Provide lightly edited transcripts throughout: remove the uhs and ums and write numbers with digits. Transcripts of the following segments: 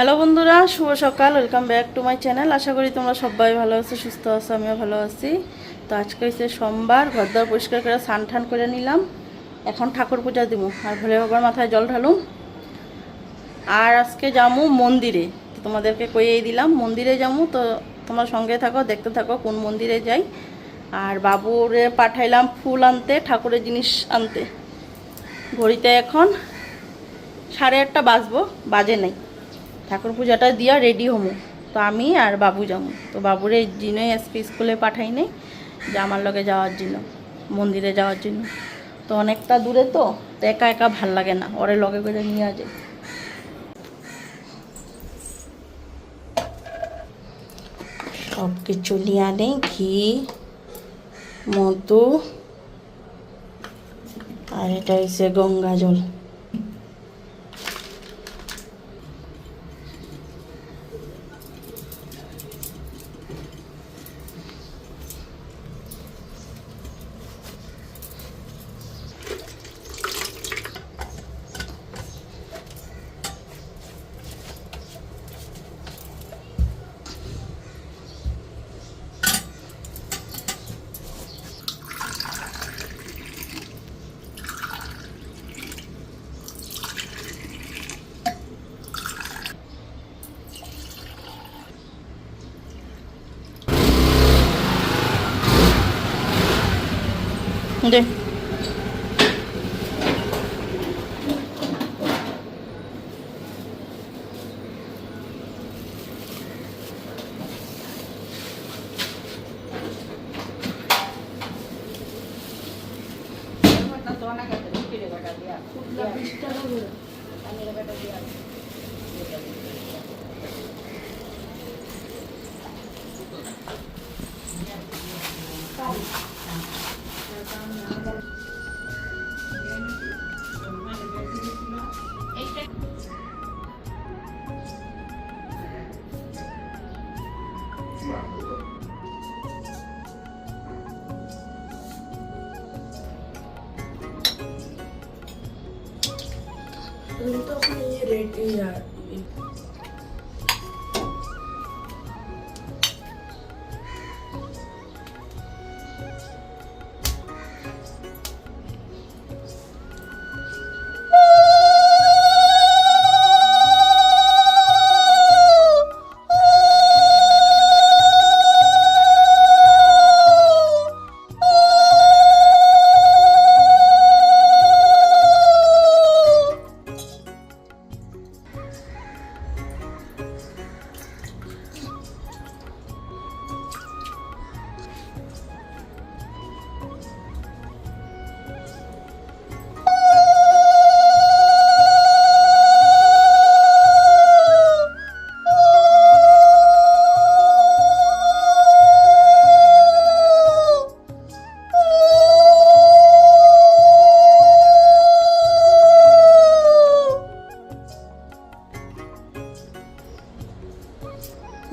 Hello বন্ধুরা, শুভ সকাল। Welcome back to my channel. আশা করি তোমরা সবাই ভালো আছো, সুস্থ আছো, আমিও ভালো আছি। তো আজকে হচ্ছে সোমবার, ঘরদোর পরিষ্কার করে স্নান টান করে নিলাম। এখন ঠাকুর পূজা দিব আর ভোলে বাবার মাথায় জল ঢালুম। আর আজকে যামু মন্দিরে, তো তোমাদেরকে কইয়েই দিলাম মন্দিরে যামু। তো তোমরা সঙ্গে থাকো, দেখতে থাকো কোন মন্দিরে যাই। আর বাবুরে পাঠাইলাম ফুল আনতে, ঠাকুরের জিনিস আনতে। ঘড়িতে এখন 8:30 বাজবো, বাজে নাই। ঠাকুর পূজাটা দিয়া রেডি হমু। তো আমি আর বাবু যাবো। তো বাবুরে এই দিনই আজকে স্কুলে পাঠাই নেই, যে আমার লগে যাওয়ার জন্য, মন্দিরে যাওয়ার জন্য। তো অনেকটা দূরে, তো একা একা ভাল লাগে না, ওরে লগে করে নিয়ে যায়। সব কিছু নিয়ে আনে, ঘি, মধু, আর এটা হচ্ছে গঙ্গা জল। দে তো ওখানে রেডি আর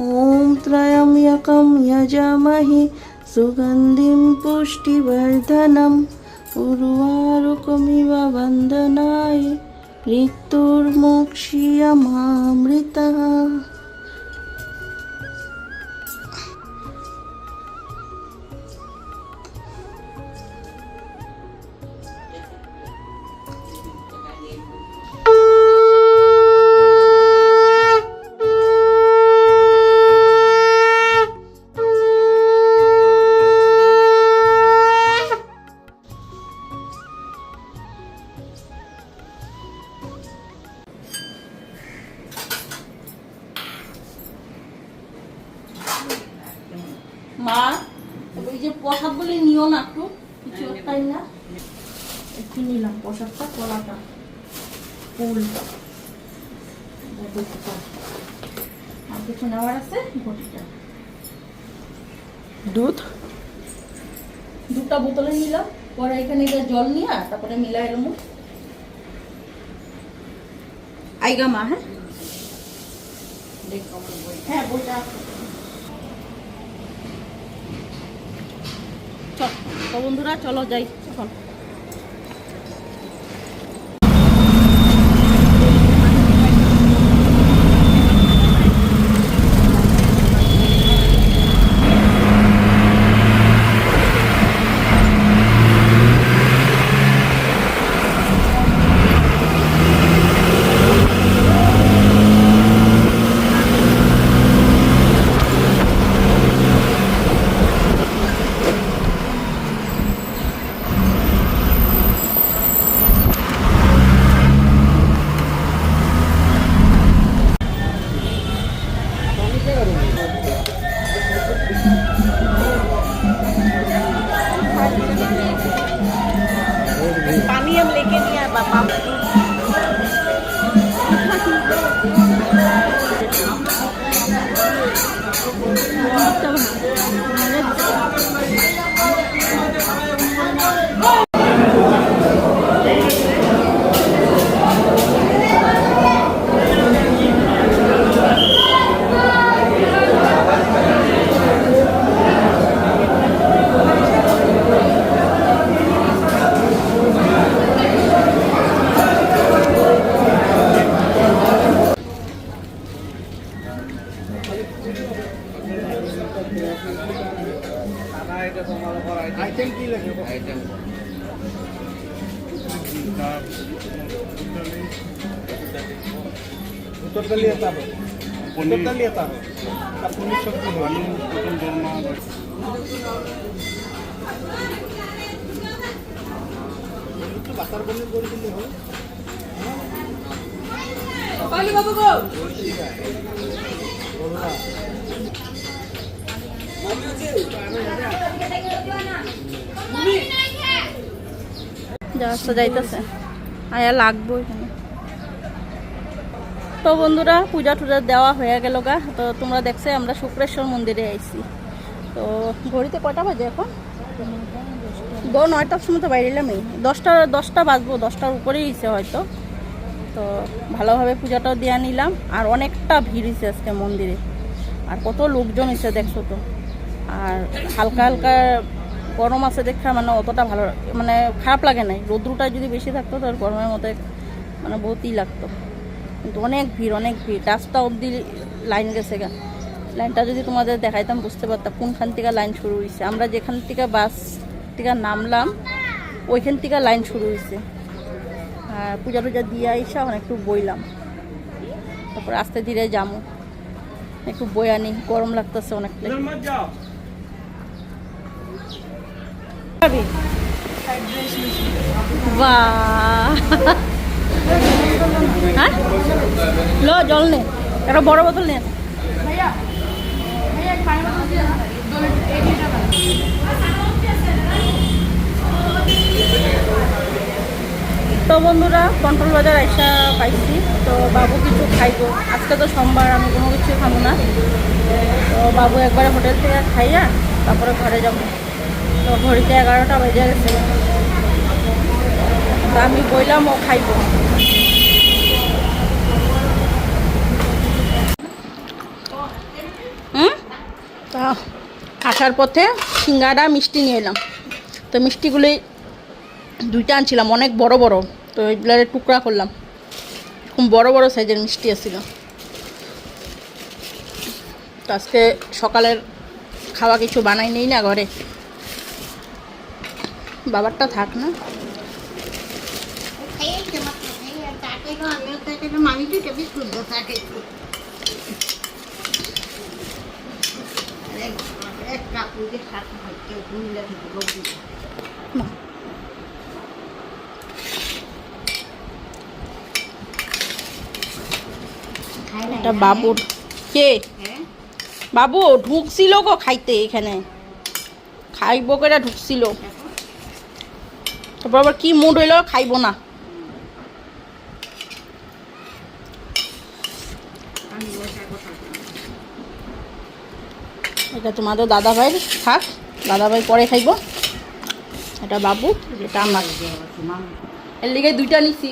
ओम त्रयम्बकं यजामहे सुगन्धिं पुष्टिवर्धनम् उर्वारुकमिव वन्दनाय मृत्युर्मोक्षीयमामृतः। মা, ওই যে প্রসাদ বলে নিও না, একটু কিছু তাই না, একটু নিলাম প্রসাদটা, কলাটা, ফুলটা, আর কিছু নেওয়ার আছে, ঘটিটা, দুটা বোতলে নিলাম। পরে এখানে জল নিয়ে তারপরে মিলাই এলাম। আইগা মা, হ্যাঁ হ্যাঁ বইটা চল। তো বন্ধুরা চলো যাই এখন। আইটেম কি লাগে? বুটের ডালি এটা হবে, বুটের ডালি এটা হবে, আর পনির সবজি আলু পটল দোরমা। একটু বাটার পনির করে দিলে হবে। পালি বাবু গো যা যাইতেছে আয়া লাগবো এখানে। তো বন্ধুরা পূজা টুজা দেওয়া হয়ে গেল গা। তো তোমরা দেখছে আমরা শুক্রেশ্বর মন্দিরে আইছি। তো ঘড়িতে কটা বাজে এখন? 9টার সময় তো বাইরে এলামই, 10টা বাজবো, 10টার উপরেই হয়েছে হয়তো। তো ভালোভাবে পূজাটাও দিয়ে নিলাম। আর অনেকটা ভিড় হয়েছে আজকে মন্দিরে, আর কত লোকজন এসে দেখছো তো। আর হালকা হালকা গরম আছে দেখা মানে অতটা ভালো মানে খারাপ লাগে নাই। রোদ্রুটা যদি বেশি থাকতো তার গরমের মধ্যে মানে বহুতই লাগতো। কিন্তু অনেক ভিড় রাস্তা অবধি লাইন গেছে গা। লাইনটা যদি তোমাদের দেখাইতাম বুঝতে পারতাম কোনখান থেকে লাইন শুরু হয়েছে। আমরা যেখান থেকে বাস থেকে নামলাম ওইখান থেকে লাইন শুরু হয়েছে। আর পূজা টুজা দিয়ে আইসা একটু বইলাম, তারপর আস্তে ধীরে যাবো, একটু বই আনি, গরম লাগতেছে অনেকটা। বাহ হ্যাঁ লো জল নে, একটা বড় বোতল নে। তো বন্ধুরা কন্ট্রোল বাজার আইসা পাইছি। তো বাবু কিছু খাইবো, আজকে তো সোমবার, আমি কোনো কিছু খাবো না। তো বাবু একবারে হোটেল থেকে খাইয়া তারপরে ঘরে যাবো। তো ঘড়িতে 11টা বেজে গেছে। তো আমি বললাম ও খাইবো। তা আসার পথে সিঙ্গাড়া মিষ্টি নিয়ে এলাম। তো মিষ্টিগুলি 2টা আনছিলাম, অনেক বড় বড়। তো এগুলার টুকরা করলাম, খুব বড় বড় সাইজের মিষ্টি আসছিল। তো আজকে সকালের খাওয়া কিছু বানাই নেই না ঘরে, বাবারটা থাক না। এটা বাবুর। কে বাবু ঢুকছিল গো খাইতে, এখানে খাইব করে ঢুকছিল, তারপর আবার কি মুড হইলো খাইবো না। এটা তোমাদের দাদা ভাইয়ের, থাক দাদা ভাই পরে খাইব। এটা বাবু, এটা আমার। এর লিগে 2টা নিছি,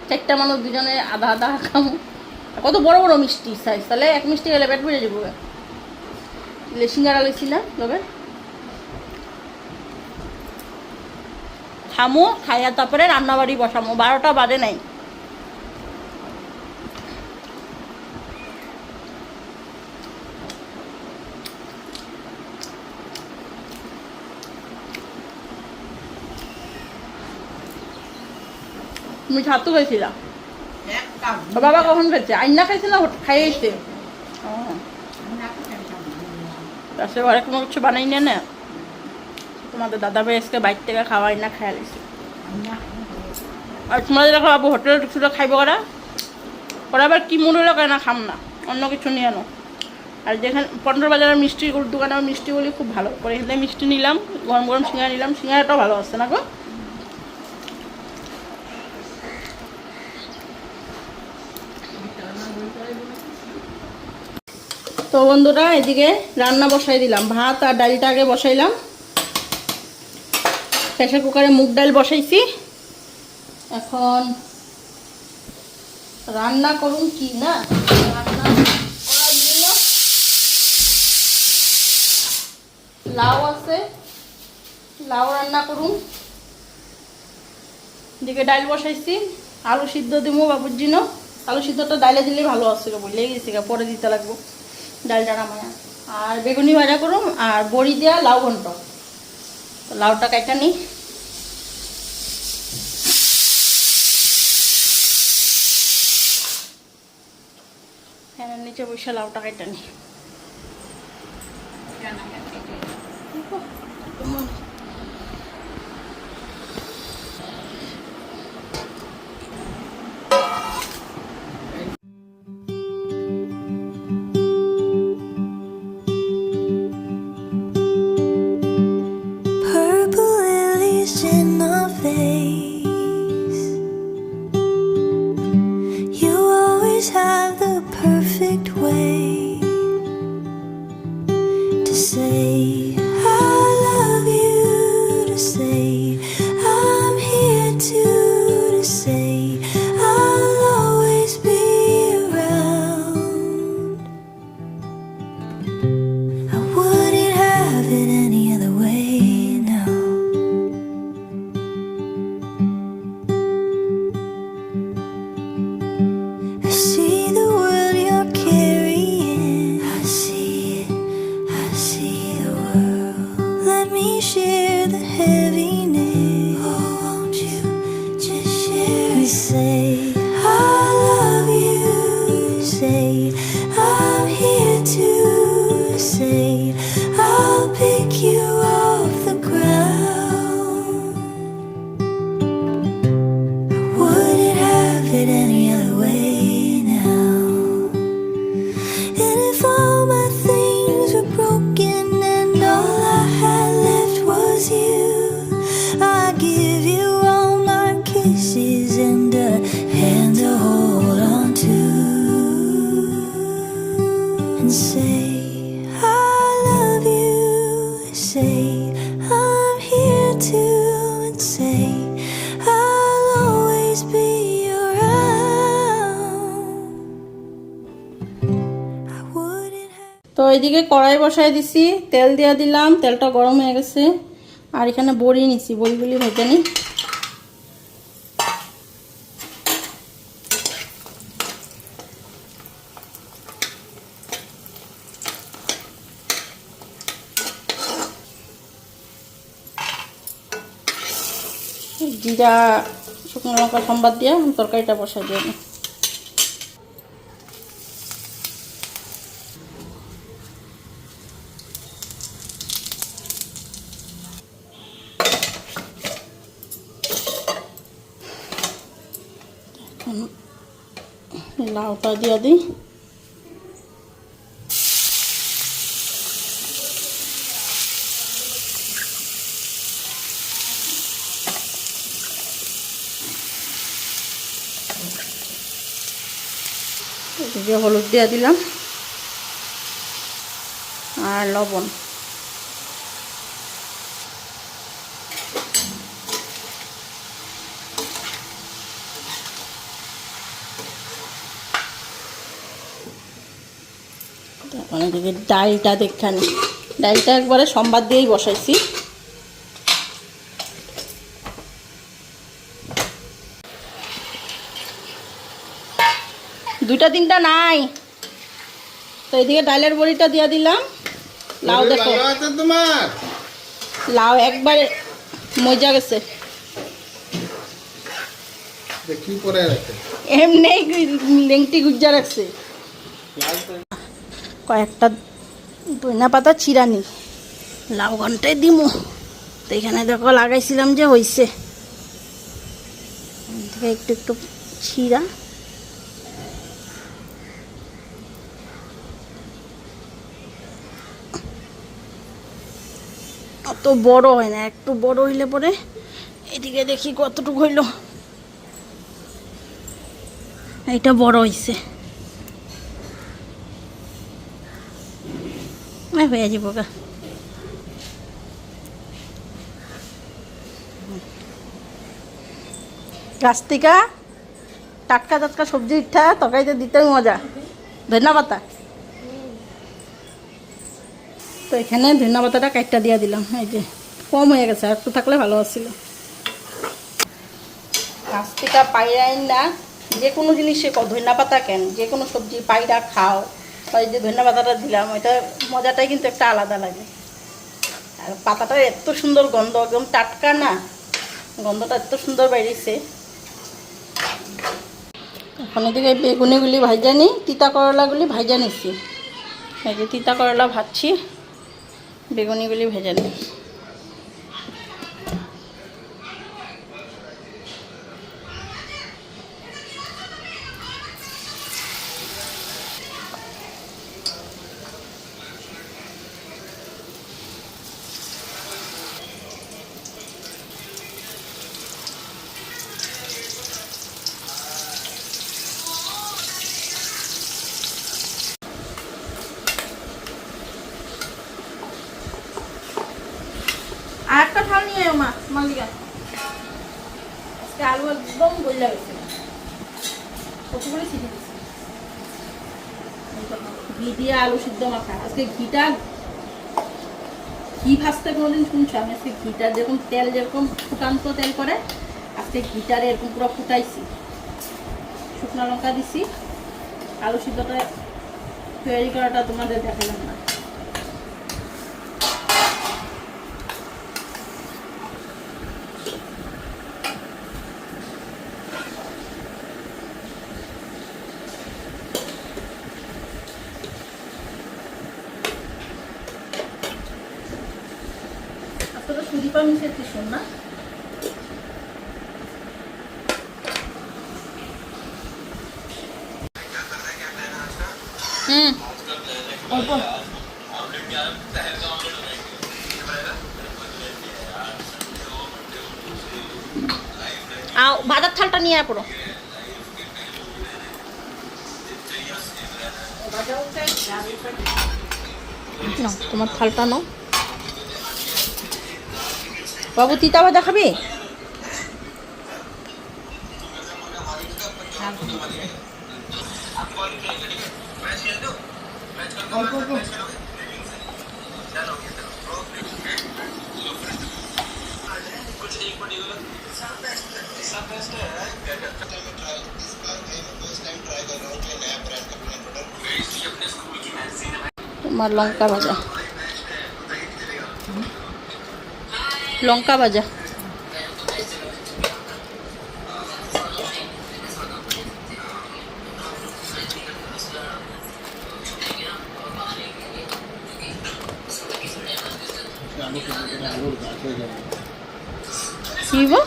4টা মানুষ, 2জনে আধা আধা খামো। কত বড় বড় মিষ্টি সাইজ, তাহলে এক মিষ্টি গেলে পেট ভরে যাবো। সিঙ্গারা লইছি না তবে খামো, খাইয়া তারপরে রান্নাবাড়ি বসামো। 12টা বাজে নাই। তুমি ছাতু খাইছিলা? বাবা কখন খাইছে? আইনা খাইছে না খাইয়েছে? তারপরে ঘরে কোনো কিছু বানাই না। তোমাদের দাদা ভাই আজকে বাইর থেকে খাওয়াই না, খাইয়া লিছে। আর তোমাদের দেখো বাবু হোটেলে ঢুকছিল খাইব করা, ওরা আবার কি মনে হলো কেন খাম না, অন্য কিছু নিয়ে আনো। আর যেখানে পনেরো বাজারের মিষ্টির দোকানে আমার মিষ্টিগুলি খুব ভালো করে, এখানে মিষ্টি নিলাম, গরম গরম সিঙ্গারা নিলাম। সিঙ্গারাটাও ভালো আসছে না গো। তো বন্ধুরা এদিকে রান্না বসাই দিলাম, ভাত আর ডালটা আগে বসাইলাম। প্রেসার কুকারে মুগ ডাল বসাইছি। এখন রান্না করুন কি না, রান্না করার জন্য লাউ আছে, লাউ রান্না করুন। এদিকে ডাল বসাইছি, আলু সিদ্ধ দিব বাবুর জন্য। আলু সিদ্ধটা ডালে দিলে ভালো আসছিল, বললেই গেছি পরে দিতে লাগবো ডালটা নামায়া। আর বেগুনি ভাজা করুম, আর বড়ি দেওয়া লাউ ঘন্ট। লাউটা কাটা নি। ফ্যানের নিচে বসে লাউটা কাটা নি। Purple lilies in my face. You always have the perfect way to say I love you, to say I'm here to say I'll always be around. I wouldn't have it any other way now. I see the world you're carrying. I see it, I see the world. Let me share the heaviness. Oh, won't you just share? We say I love you. Say I'm here to say I'll pick you off the ground. Wouldn't have it any other way now. And if all my things were broken and all I had left was you, I'd give you all my kisses and a hand to hold on to, and say I love you, say I'm here to, and say I'll always be around. I wouldn't have. তো এইদিকে কড়াই বসাই দিছি, তেল দিয়া দিলাম, তেলটা গরম হয়ে গেছে। আর এখানে বড়ি নিছি, বড়িগুলি ভেজে নিই। জিরা শুকনো লঙ্কা সম্বাদ দিয়ে তরকারিটা বসাই দিয়ে নিই। লাউটা দিয়ে দিই। এদিকে হলুদ দিয়ে দিলাম আর লবণ। এখন এদিকে ডালটা দেখখানি, ডালটা একবারে সম্বাদ দিয়েই বসাইছি। দুইটা তিনটা নাই তো এদিকে ডালের বড়িটা দিয়ে দিলাম। লাউ দেখো, তোমার লাউ একবারে মজা গেছে। কি করে রাখে এমনি লেংটি গুজ্জা রাখছে। কয়েকটা ধনিয়া পাতা চিরানি লাউ ঘন্টায় দিমু। তো এখানে দেখো লাগাইছিলাম যে হয়েছে, একটু একটু ছিঁড়া। অত বড় হয় না, একটু বড় হইলে পরে। এদিকে দেখি কতটুকু হইল, এইটা বড় হয়েছে, হয়ে যাব গা। গাছ থেকে টাটকা টাটকা সবজি ইচ্ছা তরকারিতে দিতে মজা। ধনিয়া পাতা তো এখানে ধনিয়া পাতাটা কাটটা দিয়ে দিলাম। এই যে কম হয়ে গেছে, আর একটু থাকলে ভালো ছিল। গাছ থেকে পাইরাই না যে কোনো জিনিসে ধনিয়া পাতা কেন, যে কোনো সবজি পাইরা খাও, বা এই যে ধনিয়া পাতাটা দিলাম, ওইটা মজাটাই কিন্তু একটা আলাদা লাগে। আর পাতাটা এত সুন্দর গন্ধ, একদম টাটকা না, গন্ধটা এত সুন্দর বেরিয়েছে। এখন এদিকে বেগুনিগুলি ভাজা নিই, তিতা করলাগুলি ভাজা নিচ্ছি। এই যে তিতা করলা ভাজছি, বেগুনিগুলি ভেজে নিই। আর একটা থাল নিয়ে আয় মা, মালিকা। আজকে আলু একদম গলে গেছে, কতগুলো ছিটে দিচ্ছি। ঘি দিয়ে আলু সিদ্ধ মাখা। আজকে ঘিটা, ঘি ভাজতে কোনোদিন শুনছো? আমি আজকে ঘিটা যেরকম তেল, যেরকম ফুটান্ত তেল করে, আজকে ঘিটারে এরকম পুরো ফুটাইছি, শুকনো লঙ্কা দিছি। আলু সিদ্ধটা তৈরি করাটা তোমাদের দেখালাম না। আসলে সুদীপা মিশাচ্ছিস না? অল্প ভাজার থালটা নিয়ে আয় পুরো। না, তোমার থালটা নাও। বাবু তিতা ভাজা খাবি? তোমার লঙ্কা ভাজা, লঙ্কা ভাজা। কি গো?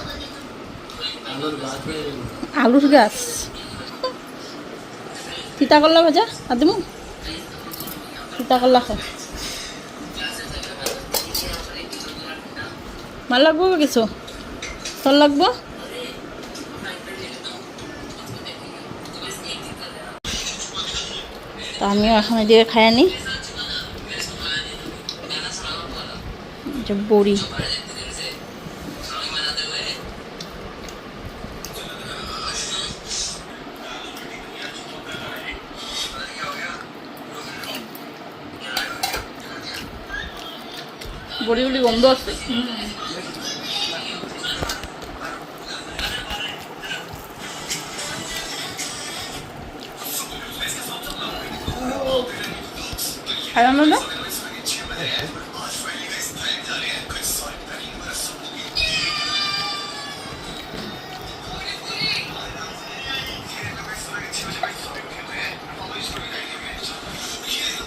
আলুর গাছ, তিতা করলা ভাজা আর দেবো। তিতা করলা খাও, ভাল লাগবো কিছু, তোর লাগবো। তা আমিও এখন এদিকে খাই নি। যে বড়ি, বড়িগুলি গন্ধ আছে। খাই না?